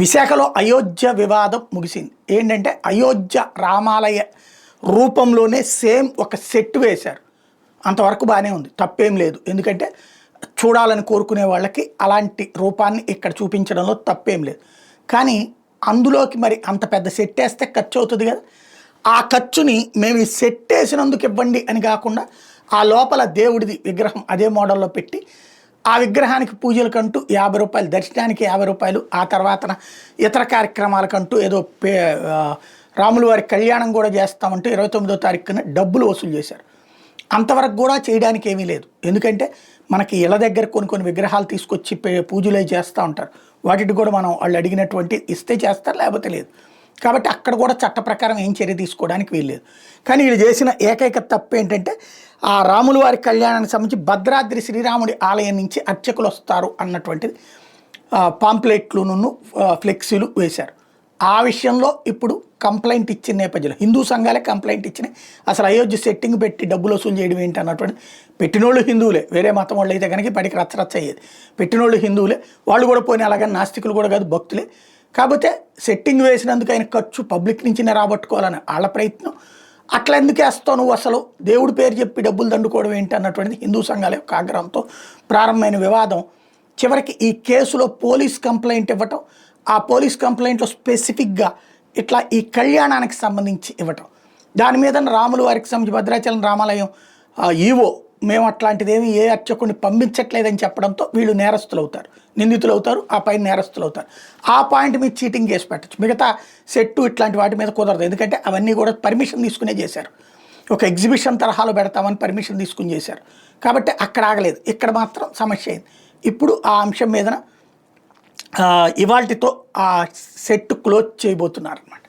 విశాఖలో అయోధ్య వివాదం ముగిసింది. ఏంటంటే అయోధ్య రామాలయ రూపంలోనే సేమ్ ఒక సెట్ వేశారు. అంతవరకు బాగానే ఉంది, తప్పేం లేదు. ఎందుకంటే చూడాలని కోరుకునే వాళ్ళకి అలాంటి రూపాన్ని ఇక్కడ చూపించడంలో తప్పేం లేదు. కానీ అందులోకి మరి అంత పెద్ద సెట్ వేస్తే ఖర్చు అవుతుంది కదా. ఆ ఖర్చుని మేము ఈ సెట్ వేసినందుకు ఇవ్వండి అని కాకుండా ఆ లోపల దేవుడిది విగ్రహం అదే మోడల్లో పెట్టి ఆ విగ్రహానికి పూజలకంటూ 50 రూపాయలు, దర్శనానికి 50 రూపాయలు, ఆ తర్వాత ఇతర కార్యక్రమాలకంటూ ఏదో రాముల వారి కళ్యాణం కూడా చేస్తామంటూ 29వ తారీఖున డబ్బులు వసూలు చేశారు. అంతవరకు కూడా చేయడానికి ఏమీ లేదు. ఎందుకంటే మనకి ఇళ్ళ దగ్గర కొన్ని విగ్రహాలు తీసుకొచ్చి పూజలు చేస్తూ ఉంటారు. వాటికి కూడా మనం వాళ్ళు అడిగినటువంటి ఇస్తే చేస్తారు, లేకపోతే లేదు. కాబట్టి అక్కడ కూడా చట్ట ప్రకారం ఏం చర్య తీసుకోవడానికి వీల్లేదు. కానీ వీళ్ళు చేసిన ఏకైక తప్పు ఏంటంటే ఆ రాముల వారి కళ్యాణానికి సంబంధించి భద్రాద్రి శ్రీరాముడి ఆలయం నుంచి అర్చకులు వస్తారు అన్నటువంటిది పాంప్లెట్లును ఫ్లెక్సీలు వేశారు. ఆ విషయంలో ఇప్పుడు కంప్లైంట్ ఇచ్చిన నేపథ్యంలో హిందూ సంఘాలే కంప్లైంట్ ఇచ్చినాయి. అసలు అయోధ్య సెట్టింగ్ పెట్టి డబ్బులు వసూలు చేయడం ఏంటి అన్నటువంటి. పెట్టినోళ్ళు హిందువులే, వేరే మతం వాళ్ళు అయితే కనుక పడికి రచ్చరచ్చ అయ్యేది. పెట్టినోళ్ళు హిందువులే, వాళ్ళు కూడా పోయిన అలాగని నాస్తికులు కూడా కాదు, భక్తులే. కాకపోతే సెట్టింగ్ వేసినందుకు ఆయన ఖర్చు పబ్లిక్ నుంచి రాబట్టుకోవాలని వాళ్ళ ప్రయత్నం. అట్లా ఎందుకు వేస్తావు నువ్వు, అసలు దేవుడి పేరు చెప్పి డబ్బులు దండుకోవడం ఏంటి అన్నటువంటిది హిందూ సంఘాల యొక్క ఆగ్రహంతో ప్రారంభమైన వివాదం చివరికి ఈ కేసులో పోలీస్ కంప్లైంట్ ఇవ్వటం, ఆ పోలీస్ కంప్లైంట్లో స్పెసిఫిక్గా ఇట్లా ఈ కళ్యాణానికి సంబంధించి ఇవ్వటం, దాని మీద రాముల వారికి సంబంధించి భద్రాచలం రామాలయం ఈవో మేము అట్లాంటిదేమీ ఏ అర్చకుడిని పంపించట్లేదని చెప్పడంతో వీళ్ళు నేరస్తులు అవుతారు, నిందితులు అవుతారు, ఆ పైన నేరస్తులు అవుతారు. ఆ పాయింట్ మీద చీటింగ్ చేసి పెట్టచ్చు. మిగతా సెట్టు ఇట్లాంటి వాటి మీద కుదరదు. ఎందుకంటే అవన్నీ కూడా పర్మిషన్ తీసుకునే చేశారు. ఒక ఎగ్జిబిషన్ తరహాలో పెడతామని పర్మిషన్ తీసుకుని చేశారు. కాబట్టి అక్కడ ఆగలేదు, ఇక్కడ మాత్రం సమస్య అయింది. ఇప్పుడు ఆ అంశం మీద ఇవాల్టితో ఆ సెట్ క్లోజ్ చేయబోతున్నారు అన్నమాట.